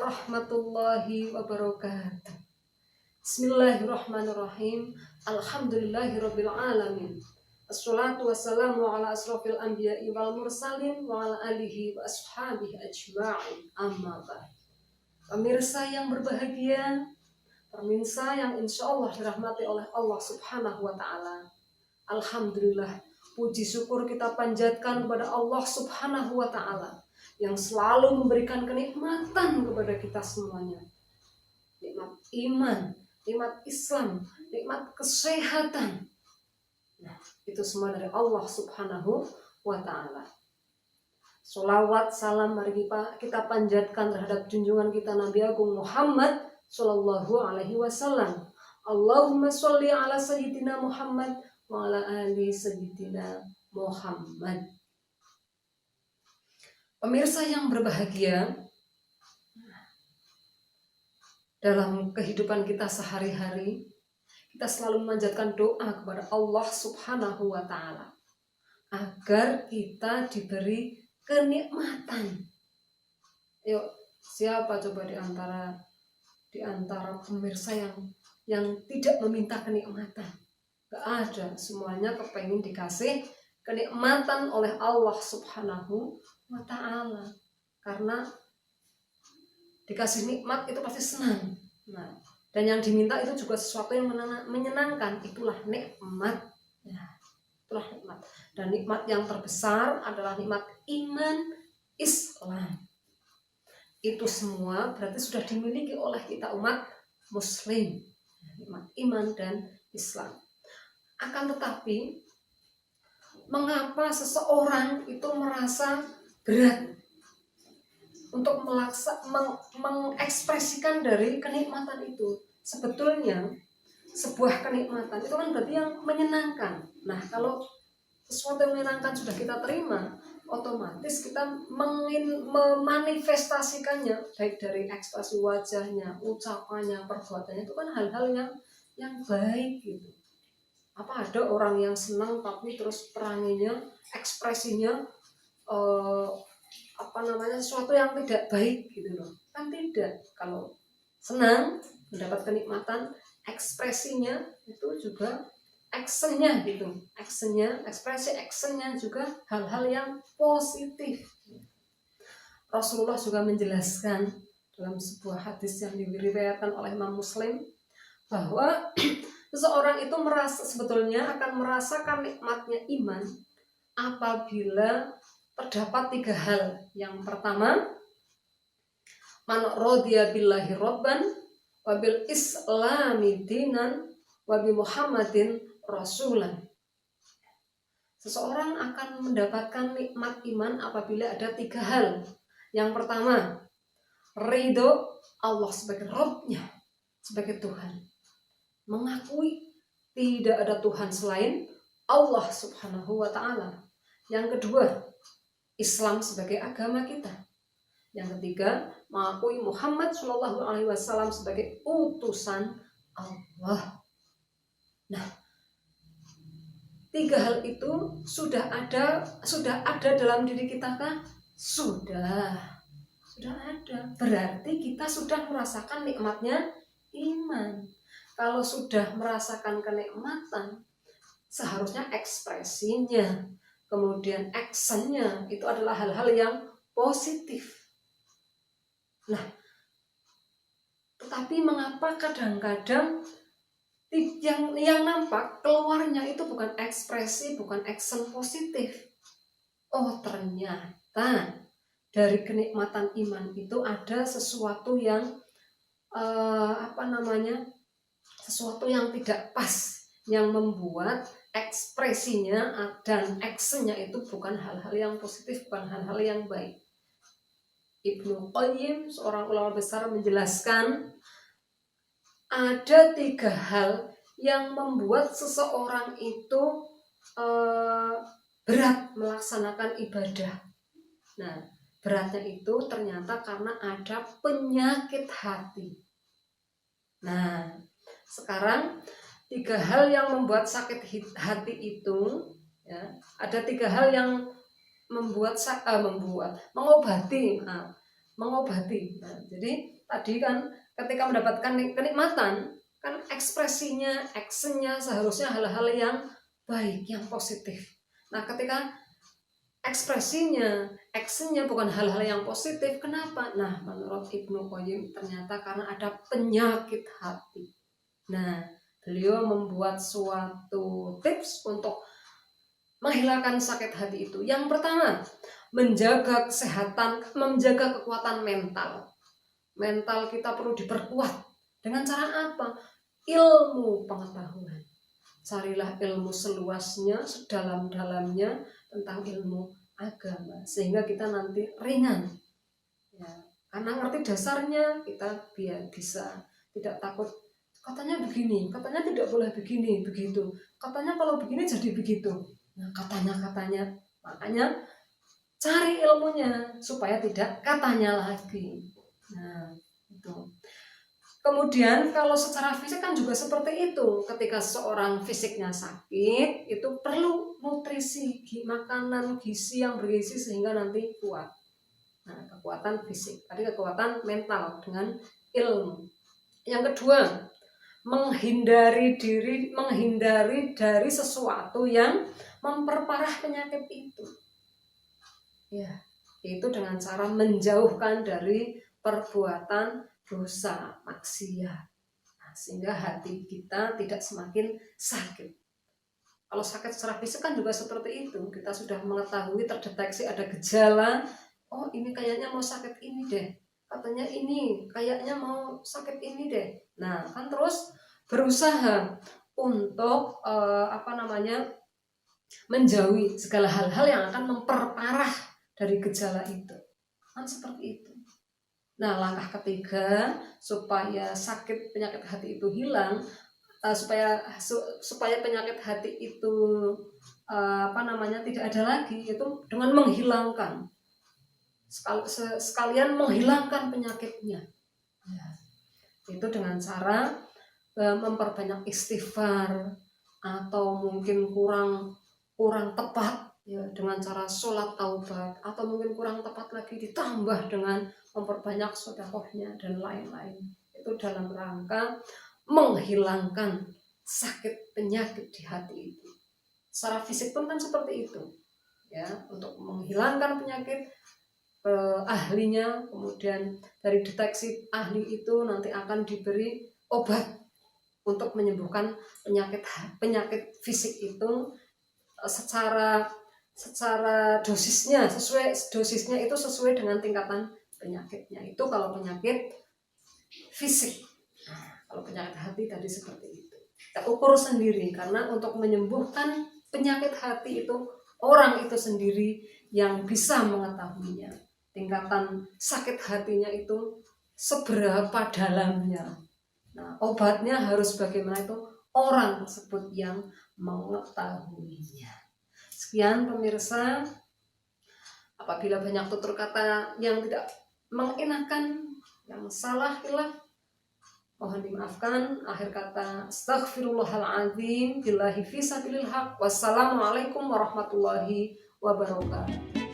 warahmatullahi wabarakatuh. Bismillahirrahmanirrahim. Alhamdulillahirabbil alamin. Assalatu wassalamu ala asrofil anbiya'i wal mursalin wa ala alihi wa ashabihi ajma'in. Amma ba'd. Pemirsa yang berbahagia, pemirsa yang insya Allah dirahmati oleh Allah Subhanahu wa ta'ala. Alhamdulillah, puji syukur kita panjatkan kepada Allah Subhanahu wa ta'ala yang selalu memberikan kenikmatan kepada kita semuanya. Nikmat iman, nikmat Islam, nikmat kesehatan. Nah, itu semua dari Allah Subhanahu wa ta'ala. Sholawat, salam mari kita panjatkan terhadap junjungan kita Nabi Agung Muhammad Sallallahu Alaihi Wasallam. Allahumma sholli ala sayyidina Muhammad wa ala ali sayyidina Muhammad. Pemirsa yang berbahagia, dalam kehidupan kita sehari-hari, kita selalu memanjatkan doa kepada Allah Subhanahu wa ta'ala agar kita diberi kenikmatan. Yuk, siapa coba di antara pemirsa yang tidak meminta kenikmatan? Gak ada, semuanya kepengen dikasih kenikmatan oleh Allah Subhanahu wa ta'ala. Karena dikasih nikmat itu pasti senang. Nah, dan yang diminta itu juga sesuatu yang menyenangkan. Itulah nikmat. Ya, itulah nikmat. Dan nikmat yang terbesar adalah nikmat iman Islam. Itu semua berarti sudah dimiliki oleh kita umat Muslim. Nikmat iman dan Islam. Akan tetapi, mengapa seseorang itu merasa berat untuk mengekspresikan dari kenikmatan itu? Sebetulnya sebuah kenikmatan itu kan berarti yang menyenangkan. Nah, kalau sesuatu yang menyenangkan sudah kita terima, otomatis kita memanifestasikannya baik dari ekspresi wajahnya, ucapannya, perbuatannya, itu kan hal-hal yang baik gitu. Apa ada orang yang senang tapi terus peranginya, ekspresinya sesuatu yang tidak baik gitu loh? Kan tidak. Kalau senang mendapat kenikmatan, ekspresinya itu juga actionnya gitu. Actionnya juga hal-hal yang positif. Rasulullah juga menjelaskan dalam sebuah hadis yang diriwayatkan oleh Imam Muslim bahwa seseorang itu sebetulnya akan merasakan nikmatnya iman apabila terdapat 3 hal. Yang pertama, man radiya billahi rabban wa bil islami dinan wa bi Muhammadin rasulan. Seseorang akan mendapatkan nikmat iman apabila ada 3 hal. Yang pertama, ridho Allah sebagai Rabb-nya, sebagai Tuhan. Mengakui tidak ada Tuhan selain Allah Subhanahu wa ta'ala. Yang kedua, Islam sebagai agama kita. Yang ketiga, mengakui Muhammad Sallallahu Alaihi Wasallam sebagai utusan Allah. Nah, 3 hal itu sudah ada dalam diri kita kan? Sudah ada. Berarti kita sudah merasakan nikmatnya iman. Kalau sudah merasakan kenikmatan, seharusnya ekspresinya, kemudian actionnya itu adalah hal-hal yang positif. Nah, tetapi mengapa kadang-kadang yang nampak keluarnya itu bukan ekspresi, bukan action positif? Oh, ternyata dari kenikmatan iman itu ada sesuatu yang sesuatu yang tidak pas, yang membuat ekspresinya dan actionnya itu bukan hal-hal yang positif, bukan hal-hal yang baik. Ibnu Qayyim, seorang ulama besar, menjelaskan ada 3 hal yang membuat seseorang itu berat melaksanakan ibadah. Nah, beratnya itu ternyata karena ada penyakit hati. Nah, sekarang 3 hal yang membuat sakit hati itu, ya, ada 3 hal yang mengobati. Nah, jadi tadi kan ketika mendapatkan kenikmatan kan ekspresinya, actionnya seharusnya hal-hal yang baik, yang positif. Nah ketika ekspresinya, actionnya bukan hal-hal yang positif, kenapa? Nah menurut Ibnu Qayyim ternyata karena ada penyakit hati. Nah beliau membuat suatu tips untuk menghilangkan sakit hati itu. Yang pertama, menjaga kesehatan, menjaga kekuatan mental. Mental kita perlu diperkuat. Dengan cara apa? Ilmu pengetahuan. Carilah ilmu seluasnya, sedalam-dalamnya tentang ilmu agama. Sehingga kita nanti ringan. Ya, karena ngerti dasarnya, kita biar bisa tidak takut. Katanya begini, katanya tidak boleh begini, begitu. Katanya kalau begini jadi begitu. Nah, katanya. Makanya cari ilmunya supaya tidak katanya lagi. Nah, itu. Kemudian kalau secara fisik kan juga seperti itu. Ketika seorang fisiknya sakit, itu perlu nutrisi, makanan gizi yang bergizi sehingga nanti kuat. Nah, kekuatan fisik. Tadi kekuatan mental dengan ilmu. Yang kedua, menghindari dari sesuatu yang memperparah penyakit itu. Ya, itu dengan cara menjauhkan dari perbuatan dosa, maksiat. Nah, sehingga hati kita tidak semakin sakit. Kalau sakit secara fisik kan juga seperti itu. Kita sudah mengetahui, terdeteksi ada gejala, oh ini kayaknya mau sakit ini deh. Katanya ini kayaknya mau sakit ini deh. Nah, kan terus berusaha untuk menjauhi segala hal-hal yang akan memperparah dari gejala itu. Kan seperti itu. Nah, langkah ketiga supaya sakit penyakit hati itu hilang, supaya penyakit hati itu tidak ada lagi, itu dengan menghilangkan, sekalian menghilangkan penyakitnya. Ya, itu dengan cara memperbanyak istighfar, atau mungkin kurang tepat ya dengan cara sholat taubat, atau mungkin kurang tepat lagi ditambah dengan memperbanyak sedekahnya dan lain-lain. Itu dalam rangka menghilangkan sakit penyakit di hati itu. Secara fisik pun kan seperti itu ya, untuk menghilangkan penyakit ahlinya, kemudian dari deteksi ahli itu nanti akan diberi obat untuk menyembuhkan penyakit fisik itu secara dosisnya, itu sesuai dengan tingkatan penyakitnya. Itu kalau penyakit fisik. Kalau penyakit hati tadi seperti itu, kita ukur sendiri, karena untuk menyembuhkan penyakit hati itu orang itu sendiri yang bisa mengetahuinya, tingkatan sakit hatinya itu seberapa dalamnya. Nah, obatnya harus bagaimana, itu orang tersebut yang mengetahuinya. Sekian pemirsa, apabila banyak tutur kata yang tidak mengenakan, yang salah hilaf, mohon dimaafkan. Akhir kata, astaghfirullahaladzim billahi fisabilil haq. Wassalamualaikum warahmatullahi wabarakatuh.